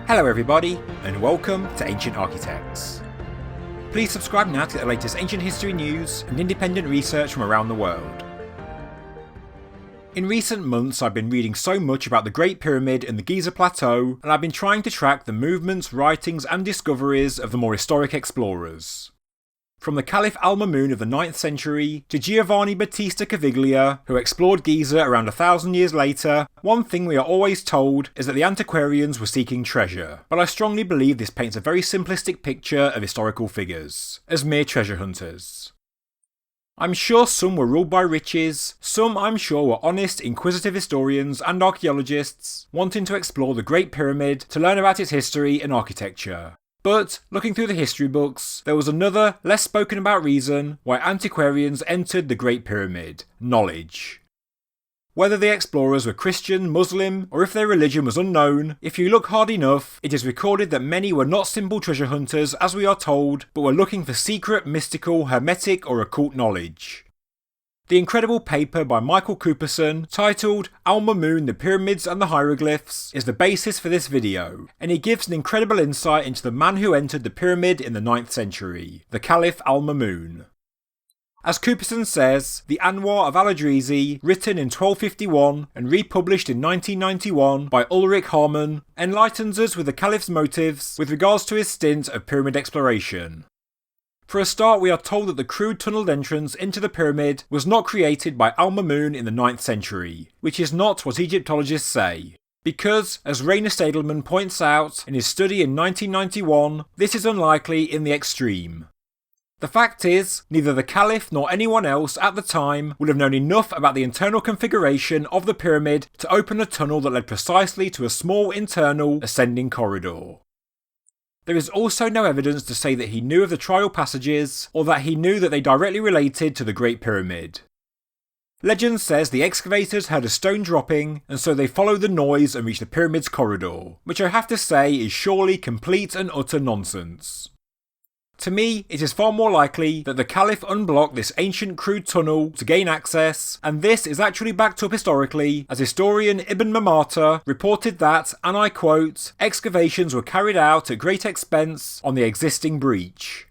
Hello everybody, and welcome to Ancient Architects. Please subscribe now to get the latest ancient history news and independent research from around the world. In recent months I've been reading so much about the Great Pyramid and the Giza Plateau, and I've been trying to track the movements, writings and discoveries of the more historic explorers. From the Caliph Al Ma'mun of the 9th century to Giovanni Batista Caviglia, who explored Giza around 1,000 years later, one thing we are always told is that the antiquarians were seeking treasure, but I strongly believe this paints a very simplistic picture of historical figures, as mere treasure hunters. I'm sure some were ruled by riches, some I'm sure were honest, inquisitive historians and archaeologists wanting to explore the Great Pyramid to learn about its history and architecture. But, looking through the history books, there was another, less spoken about reason why antiquarians entered the Great Pyramid: knowledge. Whether the explorers were Christian, Muslim, or if their religion was unknown, if you look hard enough, it is recorded that many were not simple treasure hunters as we are told, but were looking for secret, mystical, hermetic or occult knowledge. The incredible paper by Michael Cooperson, titled Al Ma'mun, the Pyramids and the Hieroglyphs, is the basis for this video, and he gives an incredible insight into the man who entered the pyramid in the 9th century, the Caliph Al Ma'mun. As Cooperson says, the Anwar of Al-Adrizi, written in 1251 and republished in 1991 by Ulrich Harman, enlightens us with the Caliph's motives with regards to his stint of pyramid exploration. For a start, we are told that the crude tunnelled entrance into the pyramid was not created by Al Ma'mun in the 9th century, which is not what Egyptologists say. Because, as Rainer Stadelmann points out in his study in 1991, this is unlikely in the extreme. The fact is, neither the Caliph nor anyone else at the time would have known enough about the internal configuration of the pyramid to open a tunnel that led precisely to a small internal ascending corridor. There is also no evidence to say that he knew of the trial passages, or that he knew that they directly related to the Great Pyramid. Legend says the excavators heard a stone dropping, and so they followed the noise and reached the pyramid's corridor, which I have to say is surely complete and utter nonsense. To me, it is far more likely that the Caliph unblocked this ancient crude tunnel to gain access, and this is actually backed up historically, as historian Ibn Mamata reported that, and I quote, excavations were carried out at great expense on the existing breach.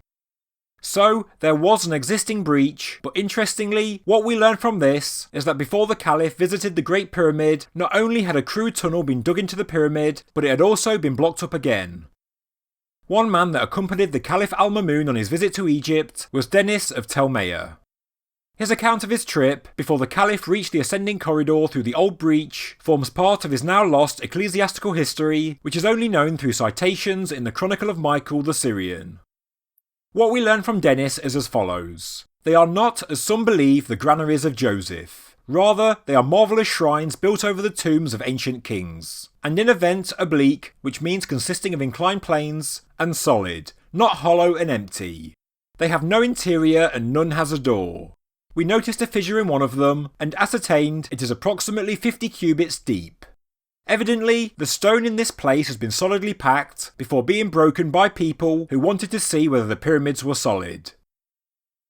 So, there was an existing breach, but interestingly, what we learn from this is that before the Caliph visited the Great Pyramid, not only had a crude tunnel been dug into the pyramid, but it had also been blocked up again. One man that accompanied the Caliph Al Ma'mun on his visit to Egypt was Dennis of Telmeya. His account of his trip, before the Caliph reached the ascending corridor through the old breach, forms part of his now lost ecclesiastical history, which is only known through citations in the Chronicle of Michael the Syrian. What we learn from Dennis is as follows. They are not, as some believe, the granaries of Joseph. Rather, they are marvellous shrines built over the tombs of ancient kings, and in a vent oblique, which means consisting of inclined planes, and solid, not hollow and empty. They have no interior and none has a door. We noticed a fissure in one of them, and ascertained it is approximately 50 cubits deep. Evidently, the stone in this place has been solidly packed before being broken by people who wanted to see whether the pyramids were solid.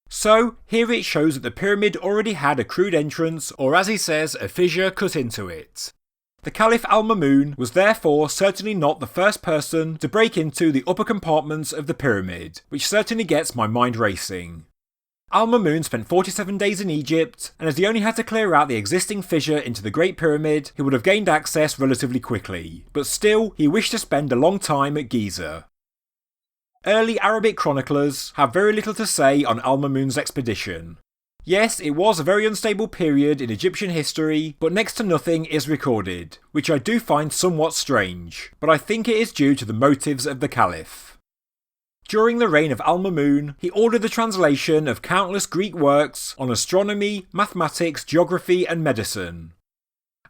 So, here it shows that the pyramid already had a crude entrance, or as he says, a fissure cut into it. The Caliph Al Ma'mun was therefore certainly not the first person to break into the upper compartments of the pyramid, which certainly gets my mind racing. Al Ma'mun spent 47 days in Egypt, and as he only had to clear out the existing fissure into the Great Pyramid, he would have gained access relatively quickly, but still, he wished to spend a long time at Giza. Early Arabic chroniclers have very little to say on Al Ma'mun's expedition. Yes, it was a very unstable period in Egyptian history, but next to nothing is recorded, which I do find somewhat strange, but I think it is due to the motives of the Caliph. During the reign of Al Ma'mun, he ordered the translation of countless Greek works on astronomy, mathematics, geography and medicine.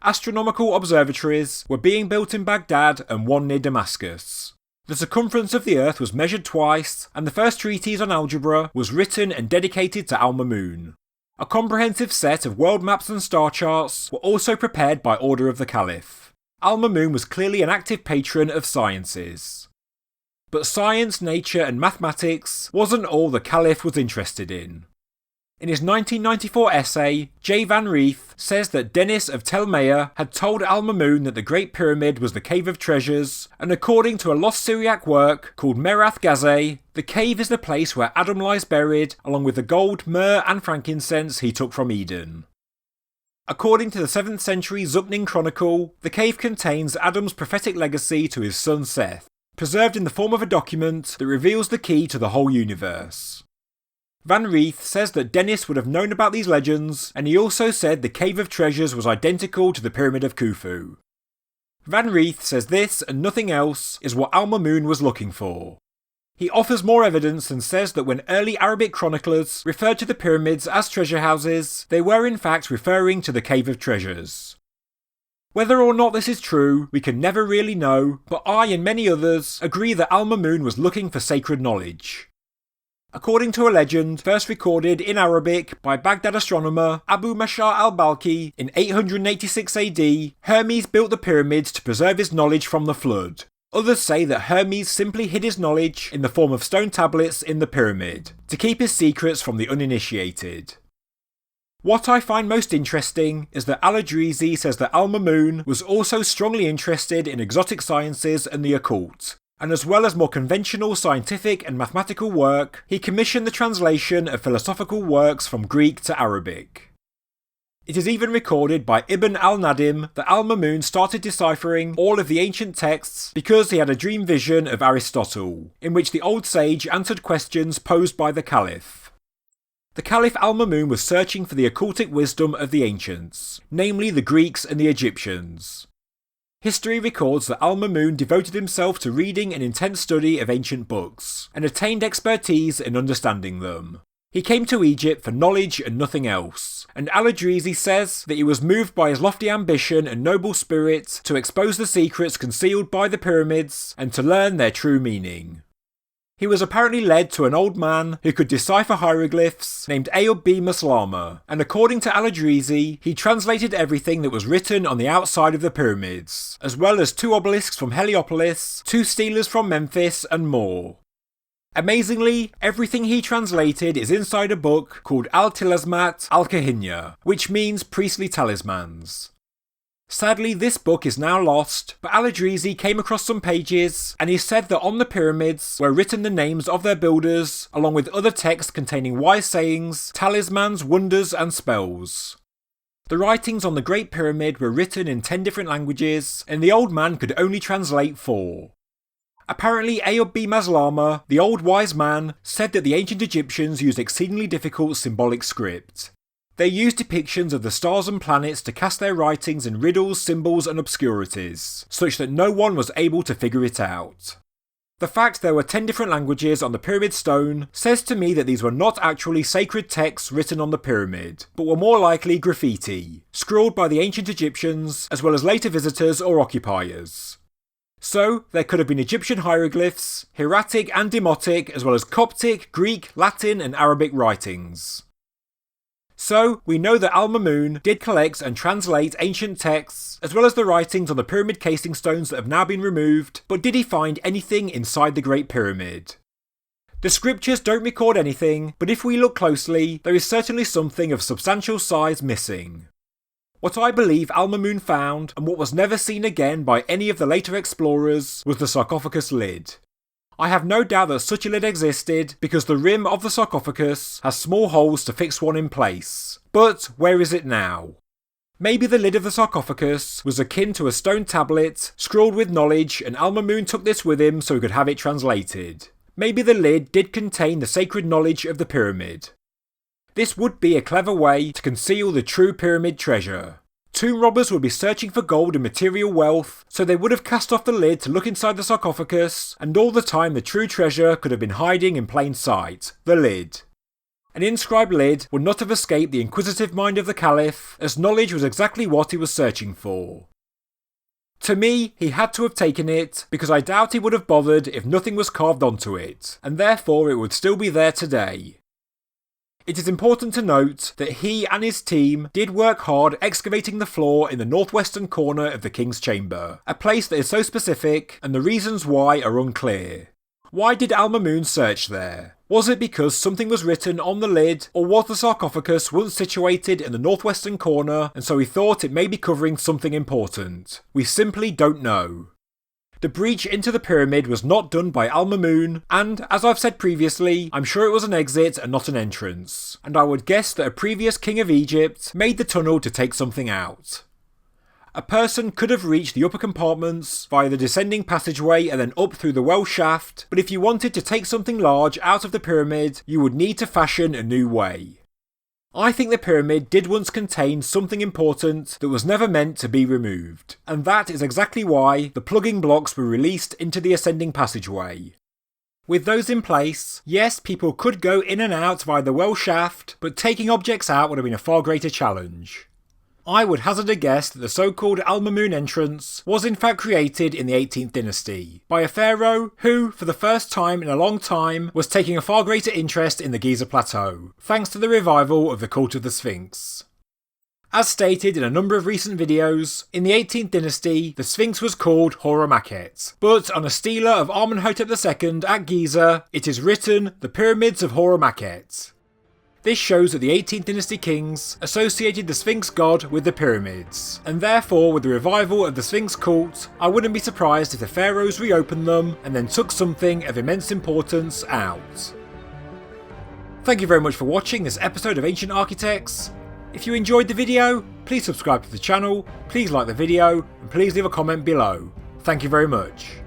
Astronomical observatories were being built in Baghdad and one near Damascus. The circumference of the Earth was measured twice, and the first treatise on algebra was written and dedicated to Al Ma'mun. A comprehensive set of world maps and star charts were also prepared by order of the Caliph. Al Ma'mun was clearly an active patron of sciences. But science, nature and mathematics wasn't all the Caliph was interested in. In his 1994 essay, J. Van Rieth says that Dennis of Tel Meir had told Al Ma'mun that the Great Pyramid was the Cave of Treasures, and according to a lost Syriac work called Merath Gazeh, the cave is the place where Adam lies buried, along with the gold, myrrh and frankincense he took from Eden. According to the 7th century Zuckning Chronicle, the cave contains Adam's prophetic legacy to his son Seth, preserved in the form of a document that reveals the key to the whole universe. Van Rieth says that Dennis would have known about these legends, and he also said the Cave of Treasures was identical to the Pyramid of Khufu. Van Rieth says this, and nothing else, is what Al Ma'mun was looking for. He offers more evidence and says that when early Arabic chroniclers referred to the pyramids as treasure houses, they were in fact referring to the Cave of Treasures. Whether or not this is true, we can never really know, but I and many others agree that Al Ma'mun was looking for sacred knowledge. According to a legend first recorded in Arabic by Baghdad astronomer Abu Mashar al-Balkhi in 886 AD, Hermes built the pyramids to preserve his knowledge from the flood. Others say that Hermes simply hid his knowledge in the form of stone tablets in the pyramid, to keep his secrets from the uninitiated. What I find most interesting is that Al-Adrizi says that Al Ma'mun was also strongly interested in exotic sciences and the occult, and as well as more conventional scientific and mathematical work, he commissioned the translation of philosophical works from Greek to Arabic. It is even recorded by Ibn al-Nadim that Al Ma'mun started deciphering all of the ancient texts because he had a dream vision of Aristotle, in which the old sage answered questions posed by the Caliph. The Caliph Al Ma'mun was searching for the occultic wisdom of the ancients, namely the Greeks and the Egyptians. History records that Al Ma'mun devoted himself to reading an intense study of ancient books, and attained expertise in understanding them. He came to Egypt for knowledge and nothing else, and Al-Adrizi says that he was moved by his lofty ambition and noble spirit to expose the secrets concealed by the pyramids and to learn their true meaning. He was apparently led to an old man who could decipher hieroglyphs named Ayub B. Maslama, and according to Al-Adrizi, he translated everything that was written on the outside of the pyramids, as well as 2 obelisks from Heliopolis, 2 steles from Memphis, and more. Amazingly, everything he translated is inside a book called Al-Tilasmat Al-Kahinya, which means priestly talismans. Sadly, this book is now lost, but Al-Adrizi came across some pages, and he said that on the pyramids were written the names of their builders, along with other texts containing wise sayings, talismans, wonders, and spells. The writings on the Great Pyramid were written in 10 different languages, and the old man could only translate 4. Apparently, Ayub B. Maslama, the old wise man, said that the ancient Egyptians used exceedingly difficult symbolic script. They used depictions of the stars and planets to cast their writings in riddles, symbols, and obscurities, such that no one was able to figure it out. The fact there were 10 different languages on the pyramid stone says to me that these were not actually sacred texts written on the pyramid, but were more likely graffiti, scrawled by the ancient Egyptians as well as later visitors or occupiers. So, there could have been Egyptian hieroglyphs, hieratic and demotic, as well as Coptic, Greek, Latin, and Arabic writings. So, we know that Al Ma'mun did collect and translate ancient texts, as well as the writings on the pyramid casing stones that have now been removed, but did he find anything inside the Great Pyramid? The scriptures don't record anything, but if we look closely, there is certainly something of substantial size missing. What I believe Al Ma'mun found, and what was never seen again by any of the later explorers, was the sarcophagus lid. I have no doubt that such a lid existed because the rim of the sarcophagus has small holes to fix one in place. But where is it now? Maybe the lid of the sarcophagus was akin to a stone tablet, scrawled with knowledge, and Al Ma'mun took this with him so he could have it translated. Maybe the lid did contain the sacred knowledge of the pyramid. This would be a clever way to conceal the true pyramid treasure. Tomb robbers would be searching for gold and material wealth, so they would have cast off the lid to look inside the sarcophagus, and all the time the true treasure could have been hiding in plain sight, the lid. An inscribed lid would not have escaped the inquisitive mind of the Caliph, as knowledge was exactly what he was searching for. To me, he had to have taken it, because I doubt he would have bothered if nothing was carved onto it, and therefore it would still be there today. It is important to note that he and his team did work hard excavating the floor in the northwestern corner of the King's Chamber, a place that is so specific, and the reasons why are unclear. Why did Al Ma'mun search there? Was it because something was written on the lid, or was the sarcophagus once situated in the northwestern corner and so he thought it may be covering something important? We simply don't know. The breach into the pyramid was not done by Al Ma'mun, and as I've said previously, I'm sure it was an exit and not an entrance, and I would guess that a previous king of Egypt made the tunnel to take something out. A person could have reached the upper compartments via the descending passageway and then up through the well shaft, but if you wanted to take something large out of the pyramid, you would need to fashion a new way. I think the pyramid did once contain something important that was never meant to be removed, and that is exactly why the plugging blocks were released into the ascending passageway. With those in place, yes, people could go in and out via the well shaft, but taking objects out would have been a far greater challenge. I would hazard a guess that the so-called Al Ma'mun entrance was in fact created in the 18th dynasty, by a pharaoh who, for the first time in a long time, was taking a far greater interest in the Giza Plateau, thanks to the revival of the cult of the Sphinx. As stated in a number of recent videos, in the 18th dynasty, the Sphinx was called Hora-Makhet, but on a stela of Amenhotep II at Giza, it is written the Pyramids of Hora-Makhet. This shows that the 18th dynasty kings associated the Sphinx god with the pyramids, and therefore with the revival of the Sphinx cult, I wouldn't be surprised if the pharaohs reopened them and then took something of immense importance out. Thank you very much for watching this episode of Ancient Architects. If you enjoyed the video, please subscribe to the channel, please like the video, and please leave a comment below. Thank you very much.